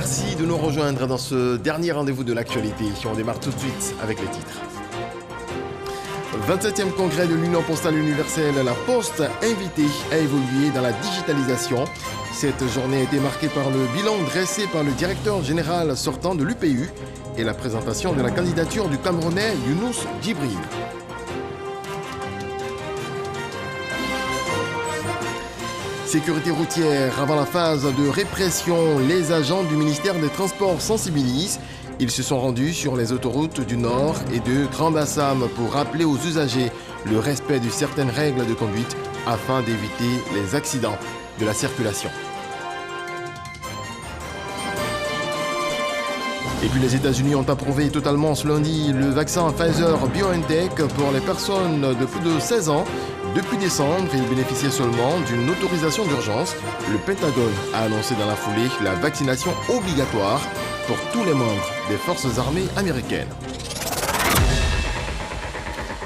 merci de nous rejoindre dans ce dernier rendez-vous de l'actualité. On démarre tout de suite avec les titres. 27e congrès de l'Union postale universelle, la Poste invitée à évoluer dans la digitalisation. Cette journée a été marquée par le bilan dressé par le directeur général sortant de l'UPU et la présentation de la candidature du Camerounais Younous Djibril. Sécurité routière, avant la phase de répression, les agents du ministère des Transports sensibilisent. Ils se sont rendus sur les autoroutes du Nord et de Grand Bassam pour rappeler aux usagers le respect de certaines règles de conduite afin d'éviter les accidents de la circulation. Et puis les États-Unis ont approuvé totalement ce lundi le vaccin Pfizer-BioNTech pour les personnes de plus de 16 ans. Depuis décembre, il bénéficiait seulement d'une autorisation d'urgence. Le Pentagone a annoncé dans la foulée la vaccination obligatoire pour tous les membres des forces armées américaines.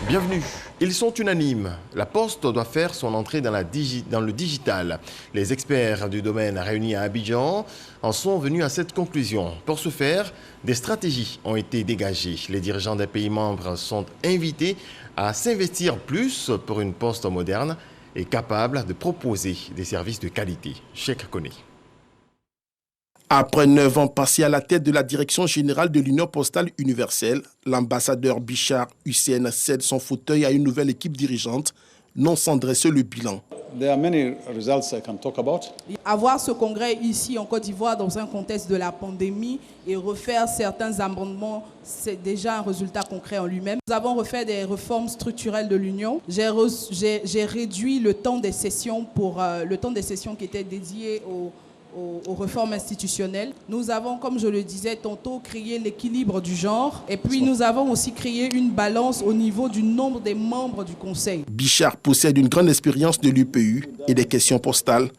Bienvenue. Ils sont unanimes. La Poste doit faire son entrée dans le digital. Les experts du domaine réunis à Abidjan en sont venus à cette conclusion. Pour ce faire, des stratégies ont été dégagées. Les dirigeants des pays membres sont invités à s'investir plus pour une poste moderne et capable de proposer des services de qualité. Cheikh Koné. Après 9 ans passés à la tête de la direction générale de l'Union postale universelle, l'ambassadeur Bichar Hussein cède son fauteuil à une nouvelle équipe dirigeante, non sans dresser le bilan. Avoir ce congrès ici en Côte d'Ivoire dans un contexte de la pandémie et refaire certains amendements, c'est déjà un résultat concret en lui-même. Nous avons refait des réformes structurelles de l'Union. J'ai réduit le temps des sessions qui était dédié aux réformes institutionnelles. Nous avons, comme je le disais tantôt, créé l'équilibre du genre et puis nous avons aussi créé une balance au niveau du nombre des membres du Conseil. Bichar possède une grande expérience de l'UPU et des questions postales.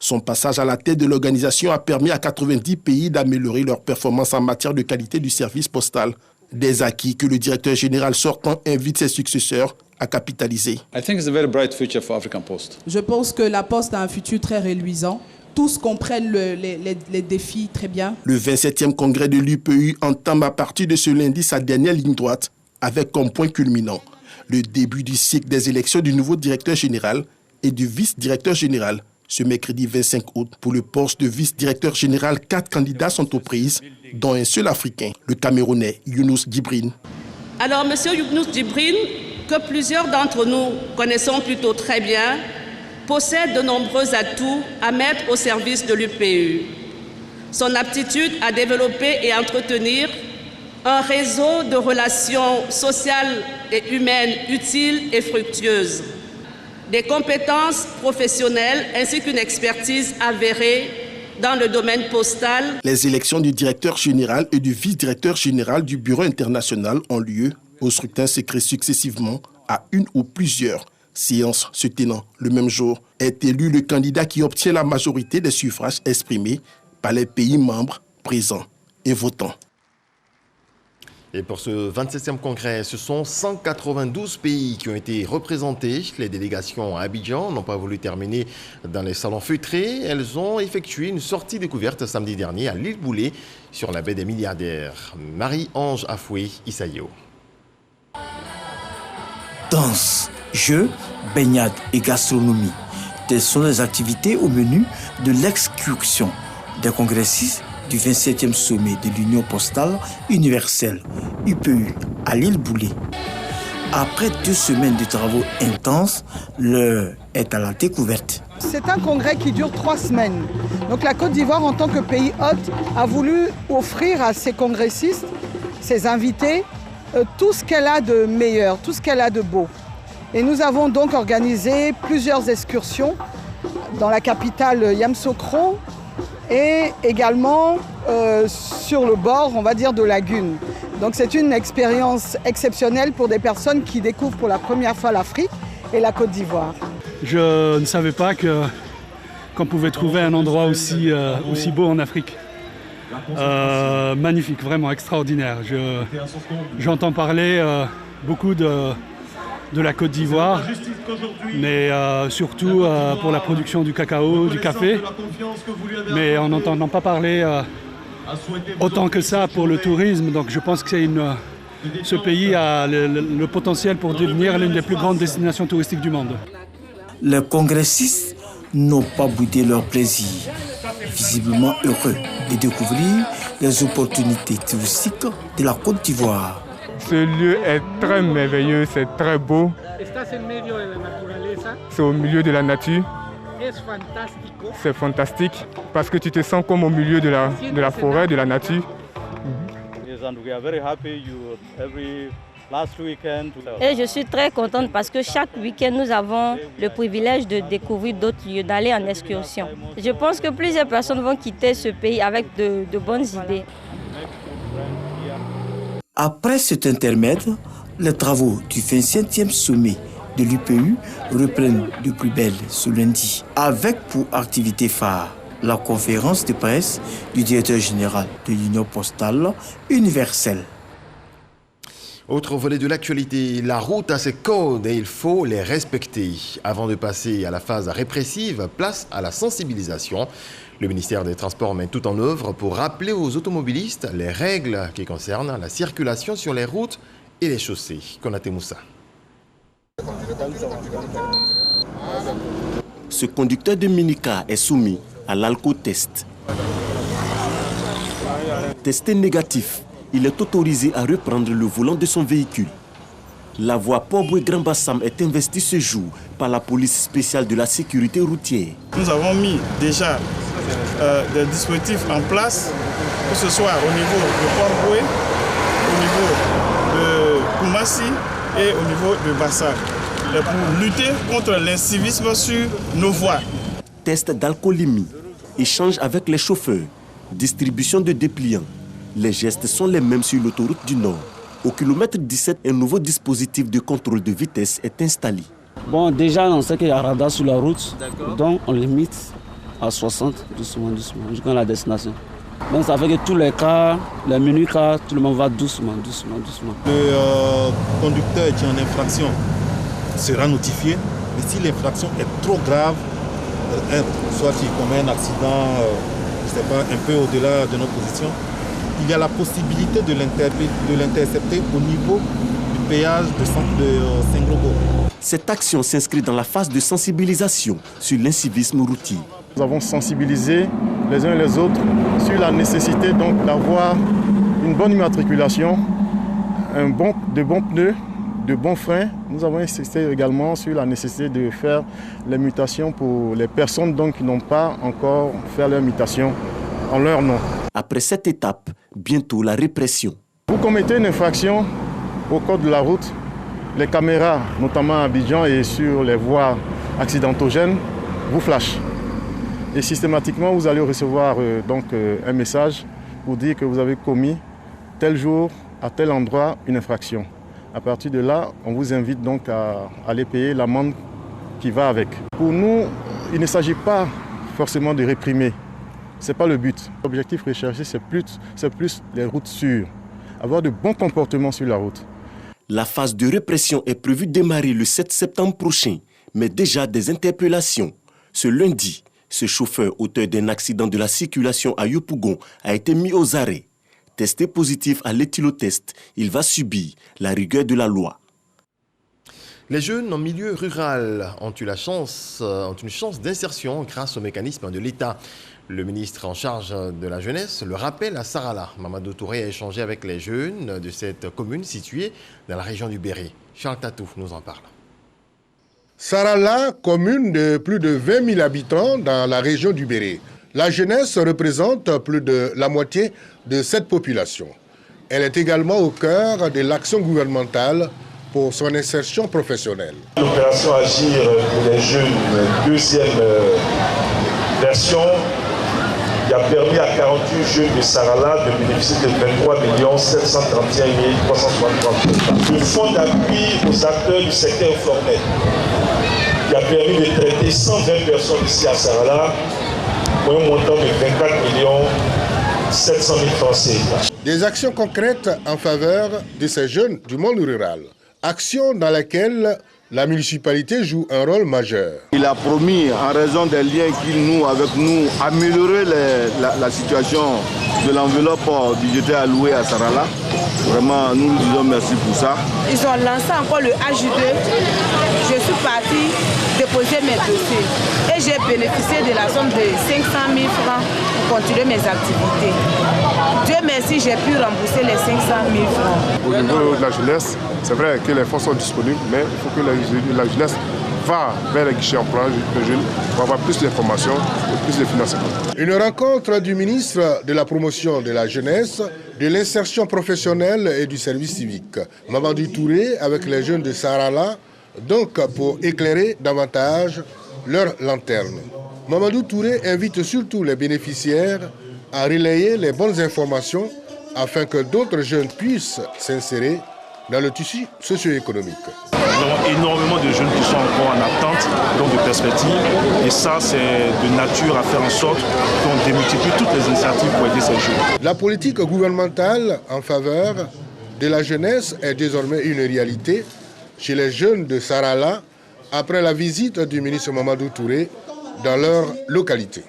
Son passage à la tête de l'organisation a permis à 90 pays d'améliorer leur performance en matière de qualité du service postal. Des acquis que le directeur général sortant invite ses successeurs à capitaliser. Je pense que la Poste a un futur très reluisant. Tous comprennent les défis très bien. Le 27e congrès de l'UPU entame à partir de ce lundi sa dernière ligne droite avec comme point culminant le début du cycle des élections du nouveau directeur général et du vice-directeur général. Ce mercredi 25 août, pour le poste de vice-directeur général, 4 candidats sont aux prises, dont un seul Africain, le Camerounais Younous Djibril. Alors, M. Younous Djibril, que plusieurs d'entre nous connaissons plutôt très bien, possède de nombreux atouts à mettre au service de l'UPU. Son aptitude à développer et entretenir un réseau de relations sociales et humaines utiles et fructueuses, des compétences professionnelles ainsi qu'une expertise avérée dans le domaine postal. Les élections du directeur général et du vice-directeur général du Bureau international ont lieu au scrutin secret successivement à une ou plusieurs séance se tenant le même jour, est élu le candidat qui obtient la majorité des suffrages exprimés par les pays membres présents et votants. Et pour ce 27e congrès, ce sont 192 pays qui ont été représentés. Les délégations à Abidjan n'ont pas voulu terminer dans les salons feutrés. Elles ont effectué une sortie découverte samedi dernier à l'île Boulé sur la baie des milliardaires. Marie-Ange Afoué, Isaïo. Danse, jeux, baignade et gastronomie. Telles sont les activités au menu de l'excursion des congressistes du 27e sommet de l'Union postale universelle, UPU, à l'île Boulé. Après 2 semaines de travaux intenses, l'heure est à la découverte. C'est un congrès qui dure 3 semaines. Donc la Côte d'Ivoire, en tant que pays hôte, a voulu offrir à ses congressistes, ses invités, tout ce qu'elle a de meilleur, tout ce qu'elle a de beau. Et nous avons donc organisé plusieurs excursions dans la capitale Yamoussoukro et également sur le bord, on va dire, de lagunes. Donc c'est une expérience exceptionnelle pour des personnes qui découvrent pour la première fois l'Afrique et la Côte d'Ivoire. Je ne savais pas qu'on pouvait trouver un endroit aussi beau en Afrique. Magnifique, vraiment extraordinaire. J'entends parler beaucoup de la Côte d'Ivoire, mais surtout pour la production du cacao, du café. Mais en n'entendant pas parler autant que ça pour le tourisme. Donc je pense que ce pays a le potentiel pour devenir l'une des plus grandes destinations touristiques du monde. Les congressistes n'ont pas boudé leur plaisir, visiblement heureux de découvrir les opportunités touristiques de la Côte d'Ivoire. Ce lieu est très merveilleux, c'est très beau. C'est au milieu de la nature. C'est fantastique parce que tu te sens comme au milieu de la forêt, de la nature. Et je suis très contente parce que chaque week-end, nous avons le privilège de découvrir d'autres lieux, d'aller en excursion. Je pense que plusieurs personnes vont quitter ce pays avec de bonnes idées. Après cet intermède, les travaux du 27e sommet de l'UPU reprennent de plus belle ce lundi, avec pour activité phare la conférence de presse du directeur général de l'Union postale universelle. Autre volet de l'actualité, la route a ses codes et il faut les respecter. Avant de passer à la phase répressive, place à la sensibilisation. Le ministère des Transports met tout en œuvre pour rappeler aux automobilistes les règles qui concernent la circulation sur les routes et les chaussées. Konaté Moussa. Ce conducteur de minicar est soumis à l'alcotest. Testé négatif, il est autorisé à reprendre le volant de son véhicule. La voie Port-Boué-Grand Bassam est investie ce jour par la police spéciale de la sécurité routière. Nous avons mis déjà des dispositifs en place, que ce soit au niveau de Port-Boué, au niveau de Koumassi et au niveau de Bassam, pour lutter contre l'incivisme sur nos voies. Test d'alcoolémie, échange avec les chauffeurs, distribution de dépliants. Les gestes sont les mêmes sur l'autoroute du Nord. Au kilomètre 17, un nouveau dispositif de contrôle de vitesse est installé. Bon, déjà, on sait qu'il y a un radar sur la route, donc on limite à 60, doucement, jusqu'à la destination. Donc ça fait que tous les cars, les mini-cars, tout le monde va doucement. Le conducteur qui est en infraction sera notifié, mais si l'infraction est trop grave, soit qu'il commet un accident, je ne sais pas, un peu au-delà de notre position, il y a la possibilité de l'intercepter au niveau du péage de Saint-Globo. Cette action s'inscrit dans la phase de sensibilisation sur l'incivisme routier. Nous avons sensibilisé les uns et les autres sur la nécessité donc d'avoir une bonne immatriculation, de bons pneus, de bons freins. Nous avons insisté également sur la nécessité de faire les mutations pour les personnes donc, qui n'ont pas encore fait leur mutation en leur nom. Après cette étape, bientôt la répression. Vous commettez une infraction au code de la route, les caméras, notamment à Abidjan et sur les voies accidentogènes, vous flashent. Et systématiquement, vous allez recevoir un message pour dire que vous avez commis tel jour, à tel endroit, une infraction. À partir de là, on vous invite donc à aller payer l'amende qui va avec. Pour nous, il ne s'agit pas forcément de réprimer. Ce n'est pas le but. L'objectif recherché, c'est plus les routes sûres. Avoir de bons comportements sur la route. La phase de répression est prévue démarrer le 7 septembre prochain, mais déjà des interpellations. Ce lundi, ce chauffeur auteur d'un accident de la circulation à Yopougon a été mis aux arrêts. Testé positif à l'éthylotest, il va subir la rigueur de la loi. Les jeunes en milieu rural ont une chance d'insertion grâce au mécanisme de l'État. Le ministre en charge de la jeunesse le rappelle à Sarala. Mamadou Touré a échangé avec les jeunes de cette commune située dans la région du Béret. Charles Tatou nous en parle. Sarala, commune de plus de 20 000 habitants dans la région du Béret. La jeunesse représente plus de la moitié de cette population. Elle est également au cœur de l'action gouvernementale pour son insertion professionnelle. L'opération Agir pour les jeunes, deuxième version, qui a permis à 48 jeunes de Sarala de bénéficier de 23 731 363 Le fonds d'appui aux acteurs du secteur informel, qui a permis de traiter 120 personnes ici à Sarala pour un montant de 24 700 000 francs CFA. Des actions concrètes en faveur de ces jeunes du monde rural. Actions dans lesquelles La municipalité joue un rôle majeur. Il a promis, en raison des liens qu'il noue avec nous, améliorer la situation de l'enveloppe budgétaire allouée à Sarala. Vraiment, nous lui disons merci pour ça. Ils ont lancé encore le AJ2. Je suis partie déposer mes dossiers et j'ai bénéficié de la somme de 500 000 francs pour continuer mes activités. Dieu merci, j'ai pu rembourser les 500 000 francs. Au niveau de la jeunesse, c'est vrai que les fonds sont disponibles, mais il faut que la jeunesse va vers les guichets emploi de jeunes pour avoir plus d'informations et plus de financement. Une rencontre du ministre de la Promotion de la Jeunesse, de l'Insertion professionnelle et du service civique, Mamadou Touré, avec les jeunes de Sarala, donc pour éclairer davantage leur lanterne. Mamadou Touré invite surtout les bénéficiaires à relayer les bonnes informations afin que d'autres jeunes puissent s'insérer dans le tissu socio-économique. Nous avons énormément de jeunes qui sont encore en attente, donc de perspectives. Et ça, c'est de nature à faire en sorte qu'on démultiplie toutes les initiatives pour aider ces jeunes. La politique gouvernementale en faveur de la jeunesse est désormais une réalité chez les jeunes de Sarala après la visite du ministre Mamadou Touré dans leur localité.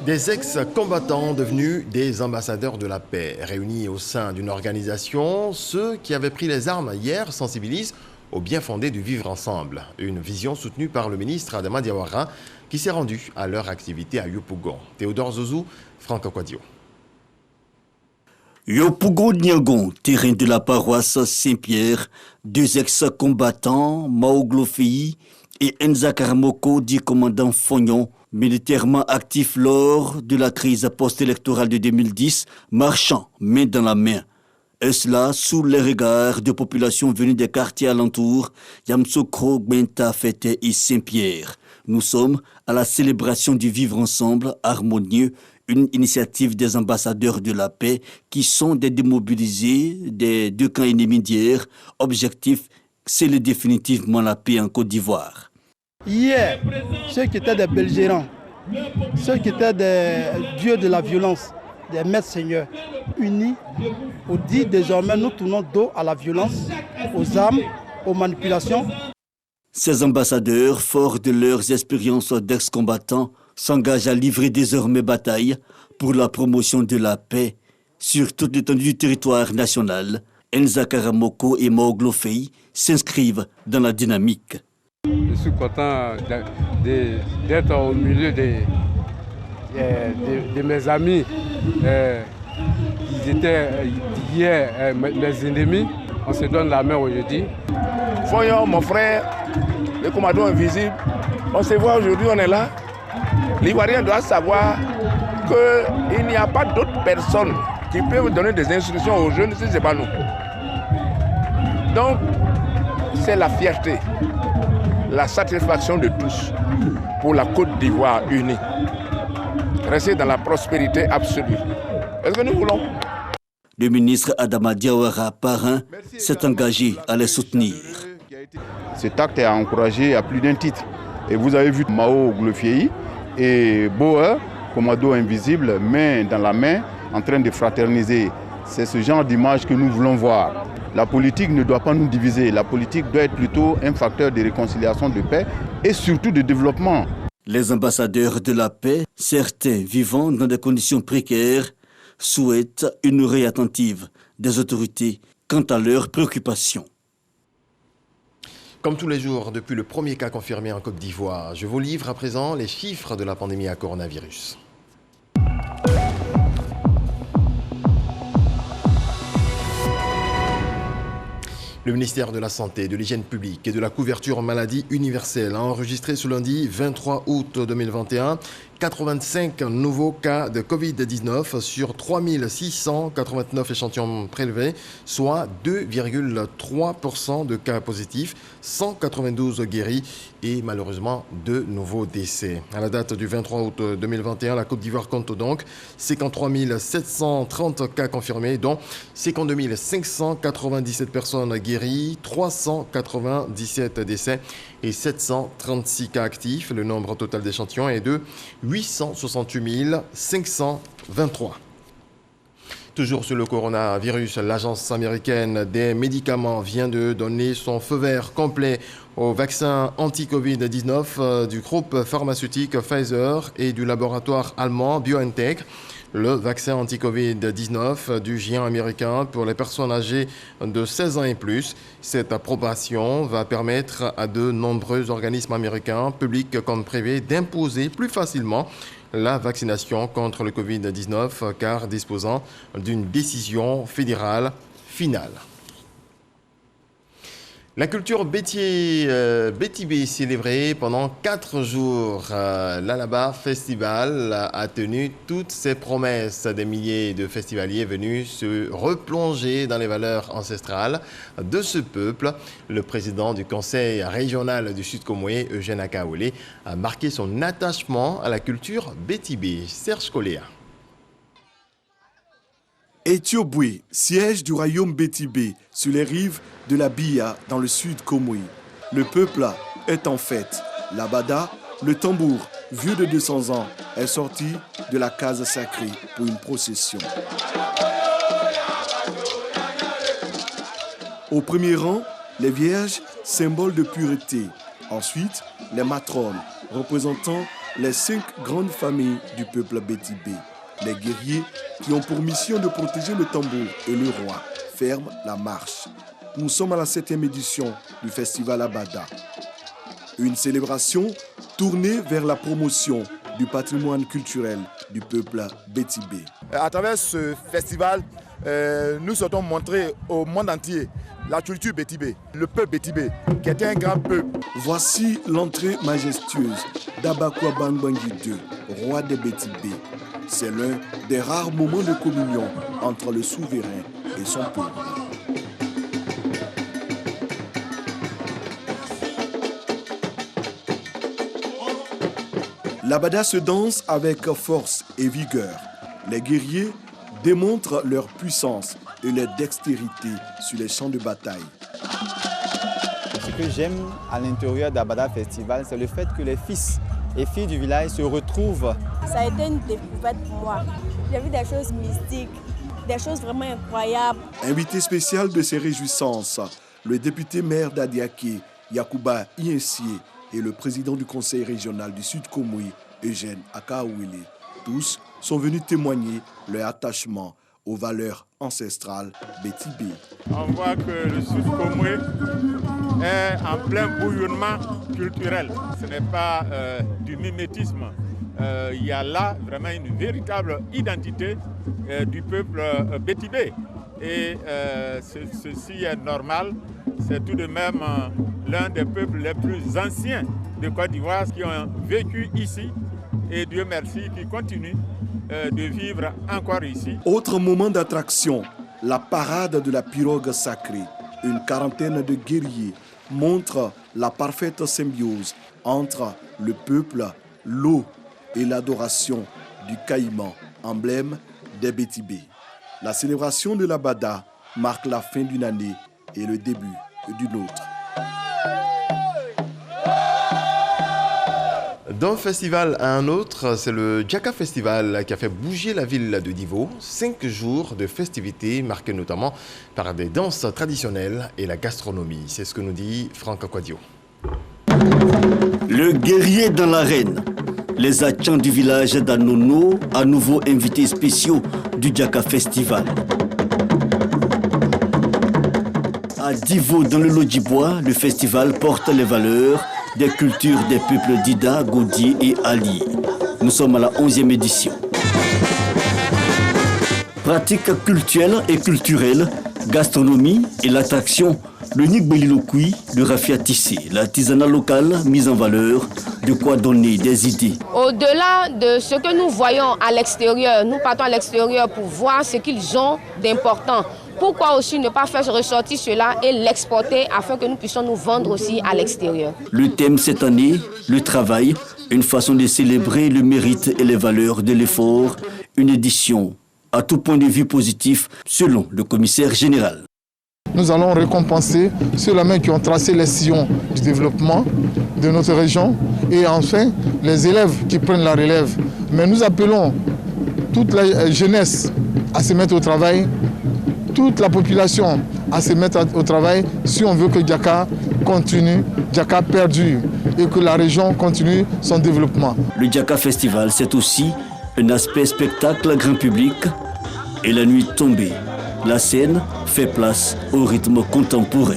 Des ex-combattants devenus des ambassadeurs de la paix, réunis au sein d'une organisation, ceux qui avaient pris les armes hier sensibilisent au bien fondé du vivre ensemble. Une vision soutenue par le ministre Adama Diawara qui s'est rendu à leur activité à Yopougon. Théodore Zozou, Franck Akwadio. Yopougon-Niagon, terrain de la paroisse Saint-Pierre, deux ex-combattants, Maoglofei et Enza Karamoko, dit commandant Fognon, militairement actif lors de la crise post-électorale de 2010, marchant main dans la main. Et cela sous les regards de populations venues des quartiers alentours, Yamsokro, Benta, Fete et Saint-Pierre. Nous sommes à la célébration du vivre ensemble harmonieux, une initiative des ambassadeurs de la paix qui sont des démobilisés des deux camps ennemis d'hier. Objectif, sceller définitivement la paix en Côte d'Ivoire. Hier, ceux qui étaient des belgérants, ceux qui étaient des dieux de la violence, des maîtres seigneurs, unis, on dit désormais nous tournons dos à la violence, aux armes, aux manipulations. Ces ambassadeurs, forts de leurs expériences d'ex-combattants, s'engagent à livrer désormais bataille pour la promotion de la paix sur toute l'étendue du territoire national. Enza Karamoko et Maoglofei s'inscrivent dans la dynamique. Je suis content d'être au milieu de mes amis. Ils étaient hier mes ennemis. On se donne la main aujourd'hui. Fognon, mon frère, le commandant invisible, on se voit aujourd'hui, on est là. L'Ivoirien doit savoir qu'il n'y a pas d'autres personnes qui peuvent donner des instructions aux jeunes si ce n'est pas nous. Donc, c'est la fierté, la satisfaction de tous pour la Côte d'Ivoire unie. Rester dans la prospérité absolue. Est-ce que nous voulons? Le ministre Adama Diawara, parrain, s'est engagé à les soutenir. Cet acte est à encourager à plus d'un titre. Et vous avez vu Maoglofei et Boer, commando invisible, main dans la main, en train de fraterniser. C'est ce genre d'image que nous voulons voir. La politique ne doit pas nous diviser. La politique doit être plutôt un facteur de réconciliation, de paix et surtout de développement. Les ambassadeurs de la paix, certains vivant dans des conditions précaires, souhaitent une oreille attentive des autorités quant à leurs préoccupations. Comme tous les jours, depuis le premier cas confirmé en Côte d'Ivoire, je vous livre à présent les chiffres de la pandémie à coronavirus. Le ministère de la Santé, de l'Hygiène publique et de la couverture maladie universelle a enregistré ce lundi 23 août 2021 85 nouveaux cas de Covid-19 sur 3689 échantillons prélevés, soit 2,3% de cas positifs, 192 guéris et malheureusement 2 nouveaux décès. À la date du 23 août 2021, la Côte d'Ivoire compte donc 53 730 cas confirmés, dont 52 597 personnes guéries, 397 décès et 736 cas actifs. Le nombre total d'échantillons est de 868 523. Toujours sur le coronavirus, l'agence américaine des médicaments vient de donner son feu vert complet au vaccin anti-Covid-19 du groupe pharmaceutique Pfizer et du laboratoire allemand BioNTech. Le vaccin anti-Covid-19 du géant américain pour les personnes âgées de 16 ans et plus. Cette approbation va permettre à de nombreux organismes américains, publics comme privés, d'imposer plus facilement la vaccination contre le Covid-19 car disposant d'une décision fédérale finale. La culture Bétibé célébrée pendant 4 jours. L'Alaba Festival a tenu toutes ses promesses. Des milliers de festivaliers venus se replonger dans les valeurs ancestrales de ce peuple. Le président du conseil régional du Sud-Comoé, Eugène Akaolé, a marqué son attachement à la culture Bétibé. Serge Coléa. Etioboué, siège du royaume Bétibé, sur les rives de la Bia, dans le sud Comoé. Le peuple est en fête. L'Abada, le tambour, vieux de 200 ans, est sorti de la case sacrée pour une procession. Au premier rang, les vierges, symbole de pureté. Ensuite, les matrones, représentant les 5 grandes familles du peuple Bétibé. Les guerriers qui ont pour mission de protéger le tambour et le roi ferment la marche. Nous sommes à la 7e édition du festival Abada. Une célébration tournée vers la promotion du patrimoine culturel du peuple Bétibé. À travers ce festival, nous souhaitons montrer au monde entier la culture Bétibé, le peuple Bétibé, qui est un grand peuple. Voici l'entrée majestueuse d'Abakwa Bangbangi II, roi des Bétibé. C'est l'un des rares moments de communion entre le souverain et son peuple. L'Abada se danse avec force et vigueur. Les guerriers démontrent leur puissance et leur dextérité sur les champs de bataille. Ce que j'aime à l'intérieur d'Abada Festival, c'est le fait que les fils et filles du village se retrouvent. Ça a été une découverte pour moi. J'ai vu des choses mystiques, des choses vraiment incroyables. Invité spécial de ces réjouissances, le député maire d'Adiaké, Yacouba Iensié, et le président du conseil régional du Sud-Comoé, Eugène Akaouélé. Tous sont venus témoigner leur attachement aux valeurs ancestrales Bétibé. On voit que le Sud-Comoé est en plein bouillonnement culturel. Ce n'est pas du mimétisme. Il y a là vraiment une véritable identité du peuple Bétibé. Et ceci est normal. C'est tout de même l'un des peuples les plus anciens de Côte d'Ivoire qui ont vécu ici. Et Dieu merci qui continuent de vivre encore ici. Autre moment d'attraction, la parade de la pirogue sacrée. Une quarantaine de guerriers montre la parfaite symbiose entre le peuple, l'eau et l'adoration du caïman, emblème des Bétibé. La célébration de l'Abada marque la fin d'une année et le début d'une autre. D'un festival à un autre, c'est le Djaka Festival qui a fait bouger la ville de Divo. 5 jours de festivités marqués notamment par des danses traditionnelles et la gastronomie. C'est ce que nous dit Franck Akwadio. Le guerrier dans l'arène. Les Achans du village d'Anono, à nouveau invités spéciaux du Djaka Festival. À Divo, dans le Lodjibois, le festival porte les valeurs des cultures des peuples d'Ida, Godier et Ali. Nous sommes à la 11e édition. Pratiques culturelles et culturelles, gastronomie et l'attraction, le Nigbelilokui, le raffia tissé, l'artisanat local mis en valeur, de quoi donner des idées. Au-delà de ce que nous voyons à l'extérieur, nous partons à l'extérieur pour voir ce qu'ils ont d'important. Pourquoi aussi ne pas faire ressortir cela et l'exporter afin que nous puissions nous vendre aussi à l'extérieur. Le thème cette année, le travail, une façon de célébrer le mérite et les valeurs de l'effort, une édition à tout point de vue positif selon le commissaire général. Nous allons récompenser ceux-là qui ont tracé les sillons du développement de notre région et enfin les élèves qui prennent la relève. Mais nous appelons toute la jeunesse à se mettre au travail, toute la population à se mettre au travail si on veut que Diaka continue, Diaka perdure et que la région continue son développement. Le Diaka Festival, c'est aussi un aspect spectacle grand public et la nuit tombée. La scène fait place au rythme contemporain.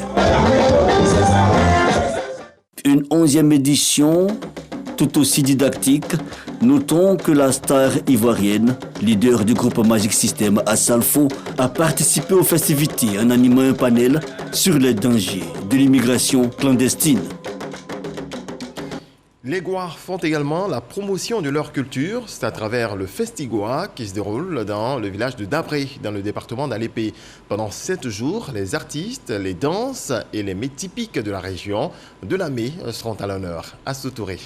Une 11e édition, tout aussi didactique. Notons que la star ivoirienne, leader du groupe Magic System à Salfo, a participé aux festivités en animant un panel sur les dangers de l'immigration clandestine. Les Gois font également la promotion de leur culture. C'est à travers le Festigoa qui se déroule dans le village de Dabré, dans le département d'Alépé. Pendant 7 jours, les artistes, les danses et les mets typiques de la région de Lamé seront à l'honneur. À Touré.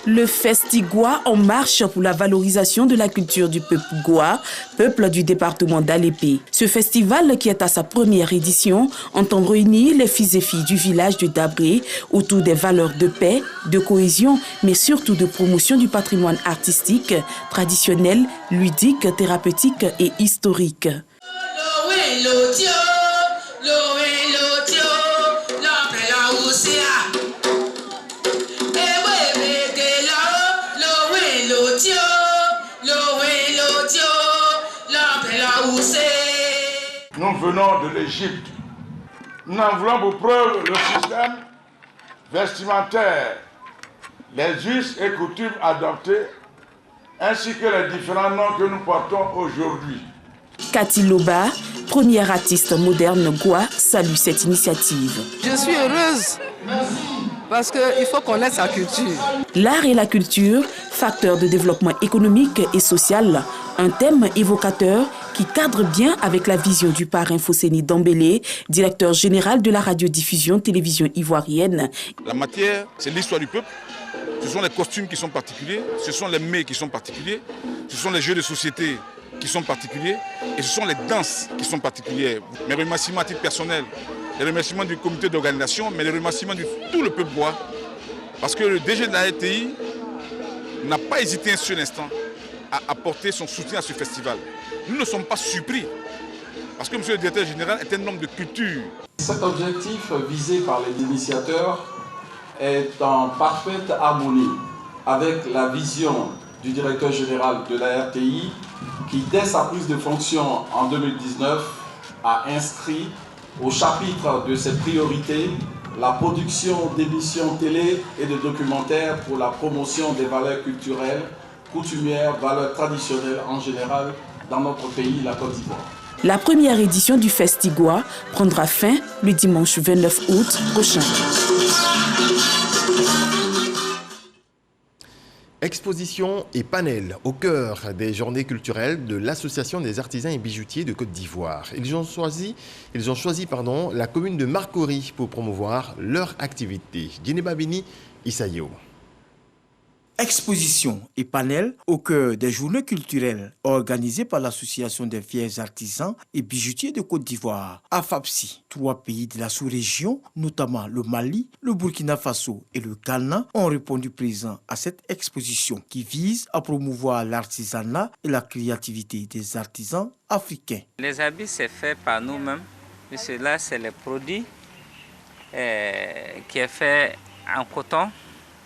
Le Festigoa en marche pour la valorisation de la culture du peuple Goa, peuple du département d'Alépé. Ce festival, qui est à sa première édition, entend réunir les fils et filles du village de Dabré autour des valeurs de paix, de cohésion, mais surtout de promotion du patrimoine artistique, traditionnel, ludique, thérapeutique et historique. Nous venons de l'Égypte. Nous en voulons pour preuve le système vestimentaire, les us et coutumes adoptés, ainsi que les différents noms que nous portons aujourd'hui. Cathy Loba, première artiste moderne Goa, salue cette initiative. Je suis heureuse parce qu'il faut connaître sa culture. L'art et la culture, facteurs de développement économique et social, un thème évocateur qui cadre bien avec la vision du parrain Fosséni Dambélé, directeur général de la radiodiffusion télévision ivoirienne. La matière, c'est l'histoire du peuple. Ce sont les costumes qui sont particuliers, ce sont les mets qui sont particuliers, ce sont les jeux de société qui sont particuliers et ce sont les danses qui sont particulières. Mes remerciements à titre personnel, les remerciements du comité d'organisation, mais les remerciements de tout le peuple bois. Parce que le DG de la RTI n'a pas hésité un seul instant à apporter son soutien à ce festival. Nous ne sommes pas surpris, parce que M. le directeur général est un homme de culture. Cet objectif visé par les initiateurs est en parfaite harmonie avec la vision du directeur général de la RTI qui, dès sa prise de fonction en 2019, a inscrit au chapitre de ses priorités la production d'émissions télé et de documentaires pour la promotion des valeurs culturelles, coutumières, valeurs traditionnelles en général dans notre pays, la Côte d'Ivoire. La première édition du Festigoa prendra fin le dimanche 29 août prochain. Exposition et panel au cœur des journées culturelles de l'Association des artisans et bijoutiers de Côte d'Ivoire. Ils ont choisi la commune de Marcory pour promouvoir leur activité. Djeneba Bini, Isayo. Exposition et panel au cœur des journées culturelles organisées par l'Association des fiers artisans et bijoutiers de Côte d'Ivoire, AFAPSI. 3 pays de la sous-région, notamment le Mali, le Burkina Faso et le Ghana, ont répondu présents à cette exposition qui vise à promouvoir l'artisanat et la créativité des artisans africains. Les habits, c'est fait par nous-mêmes. Cela, c'est le produit qui est fait en coton.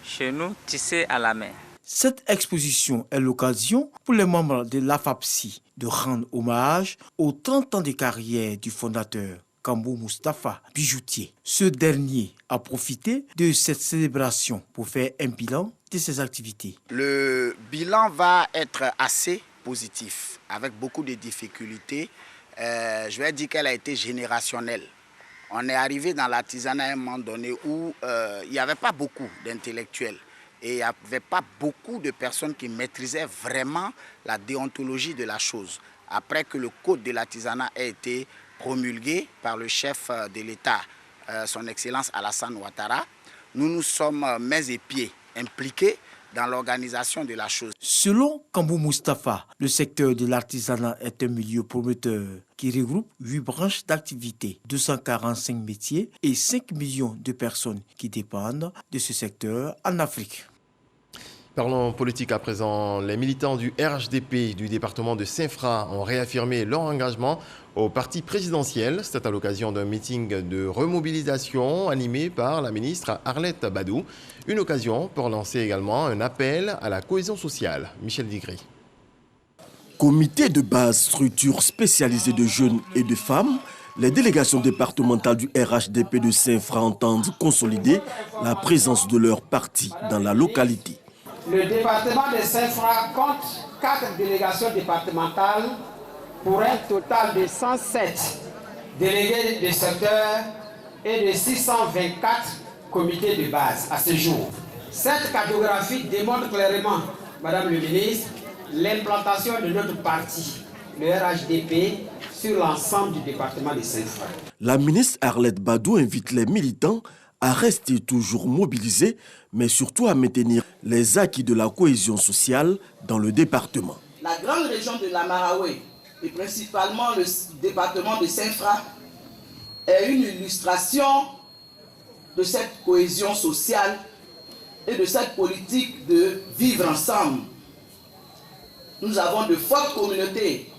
Chez nous, tissé à la main. Cette exposition est l'occasion pour les membres de l'AFAPSI de rendre hommage aux 30 ans de carrière du fondateur, Kambou Moustapha, bijoutier. Ce dernier a profité de cette célébration pour faire un bilan de ses activités. Le bilan va être assez positif, avec beaucoup de difficultés. Je vais dire qu'elle a été générationnelle. On est arrivé dans l'artisanat à un moment donné où il n'y avait pas beaucoup d'intellectuels et il n'y avait pas beaucoup de personnes qui maîtrisaient vraiment la déontologie de la chose. Après que le code de l'artisanat a été promulgué par le chef de l'État, son Excellence Alassane Ouattara, nous nous sommes mains et pieds impliqués dans l'organisation de la chose. Selon Kambou Moustapha, le secteur de l'artisanat est un milieu prometteur qui regroupe 8 branches d'activité, 245 métiers et 5 millions de personnes qui dépendent de ce secteur en Afrique. Parlons politique à présent. Les militants du RHDP du département de Saint-Fra ont réaffirmé leur engagement au parti présidentiel. C'était à l'occasion d'un meeting de remobilisation animé par la ministre Arlette Badou. Une occasion pour lancer également un appel à la cohésion sociale. Michel Digri. Comité de base, structure spécialisée de jeunes et de femmes, les délégations départementales du RHDP de Saint-Fra entendent consolider la présence de leur parti dans la localité. Le département de Saint-Fra compte 4 délégations départementales pour un total de 107 délégués de secteur et de 624 comités de base à ce jour. Cette cartographie démontre clairement, Madame le ministre, l'implantation de notre parti, le RHDP, sur l'ensemble du département de Saint-Fra. La ministre Arlette Badou invite les militants à rester toujours mobilisés, mais surtout à maintenir les acquis de la cohésion sociale dans le département. La grande région de la Maraoué, et principalement le département de Saint-Fra, est une illustration de cette cohésion sociale et de cette politique de vivre ensemble. Nous avons de fortes communautés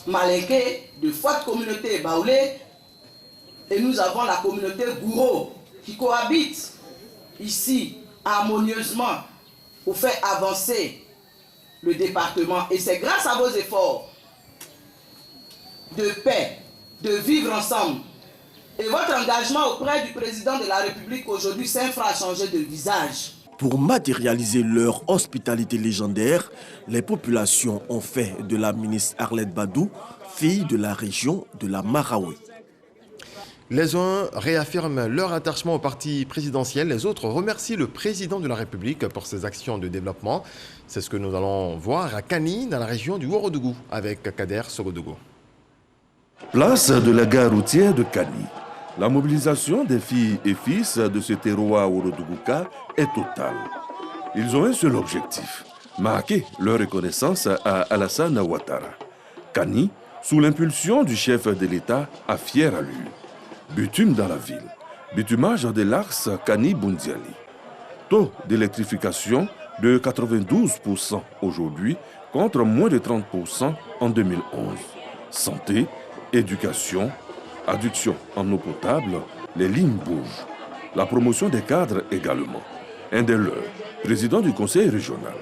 malinquées, de fortes communautés baoulées, et nous avons la communauté gouro qui cohabitent ici harmonieusement pour faire avancer le département. Et c'est grâce à vos efforts de paix, de vivre ensemble, et votre engagement auprès du président de la République aujourd'hui, Saint-Fra a changé de visage. Pour matérialiser leur hospitalité légendaire, les populations ont fait de la ministre Arlette Badou fille de la région de la Maraoué. Les uns réaffirment leur attachement au parti présidentiel, les autres remercient le président de la République pour ses actions de développement. C'est ce que nous allons voir à Kani, dans la région du Ouorodougou, avec Kader Sogodougou. Place de la gare routière de Kani. La mobilisation des filles et fils de ce terroir Ouorodougouka est totale. Ils ont un seul objectif, marquer leur reconnaissance à Alassane Ouattara. Kani, sous l'impulsion du chef de l'État, a fière allure. Bitume dans la ville, bitumage de l'axe Kani-Bundiali. Taux d'électrification de 92% aujourd'hui contre moins de 30% en 2011. Santé, éducation, adduction en eau potable, les lignes bougent. La promotion des cadres également. Un des leurs, président du conseil régional,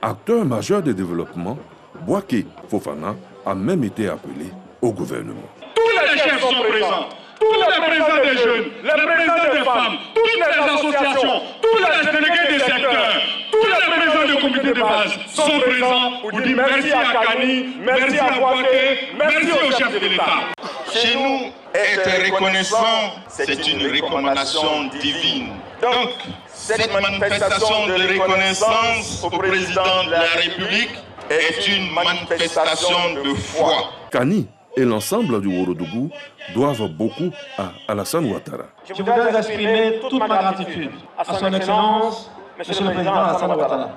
acteur majeur de développement, Boaké Fofana a même été appelé au gouvernement. Tous les chefs sont présents. Tous les présidents des jeunes, les présidents des femmes, toutes les associations, tous les délégués des secteurs, tous les présidents de comités de base sont présents pour dire merci à Kani, merci à Boaké, merci au chef de l'État. Chez nous, être reconnaissant, c'est une recommandation divine. Donc, cette manifestation de reconnaissance au président de la République est une manifestation de foi. Kani et l'ensemble du Ouorodougou doivent beaucoup à Alassane Ouattara. Je voudrais exprimer toute ma gratitude à son Excellence, Monsieur le Président Alassane Ouattara.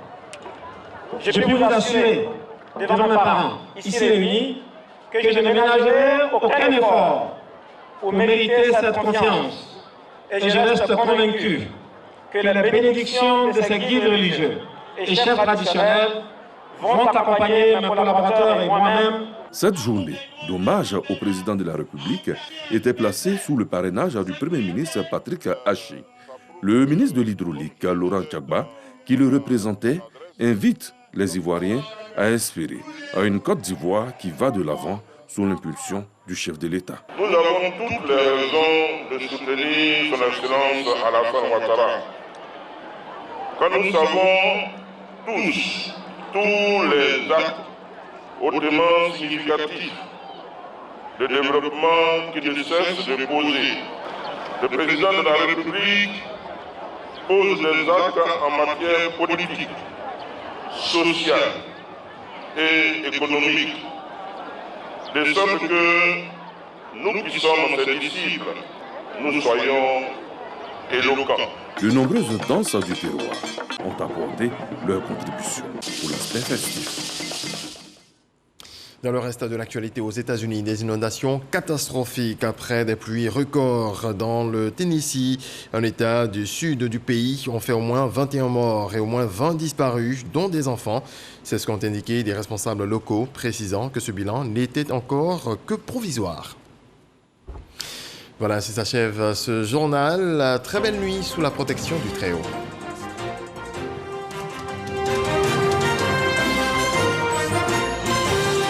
Je peux vous assurer, devant mes parents, ici réunis, que je ne ménagerai aucun effort pour mériter cette confiance. Et je reste convaincu que les bénédictions de ces guides religieux et chefs traditionnels vont accompagner mes collaborateurs et moi-même. Cette journée d'hommage au président de la République était placée sous le parrainage du Premier ministre Patrick Haché. Le ministre de l'Hydraulique, Laurent Tchagba, qui le représentait, invite les Ivoiriens à inspirer à une Côte d'Ivoire qui va de l'avant sous l'impulsion du chef de l'État. Nous avons toutes les raisons de soutenir son Excellence Alassane Ouattara. Quand nous savons tous les actes hautement significatifs de développement qui ne cessent de poser. Le président de la République pose des actes en matière politique, sociale et économique, de sorte que nous qui sommes ses disciples, nous soyons éloquents. De nombreuses danses du terroir ont apporté leur contribution pour l'aspect festif. Dans le reste de l'actualité aux États-Unis, des inondations catastrophiques après des pluies records dans le Tennessee. Un État du sud du pays ont fait au moins 21 morts et au moins 20 disparus, dont des enfants. C'est ce qu'ont indiqué des responsables locaux, précisant que ce bilan n'était encore que provisoire. Voilà, c'est s'achève ce journal. Très belle nuit sous la protection du Très-Haut.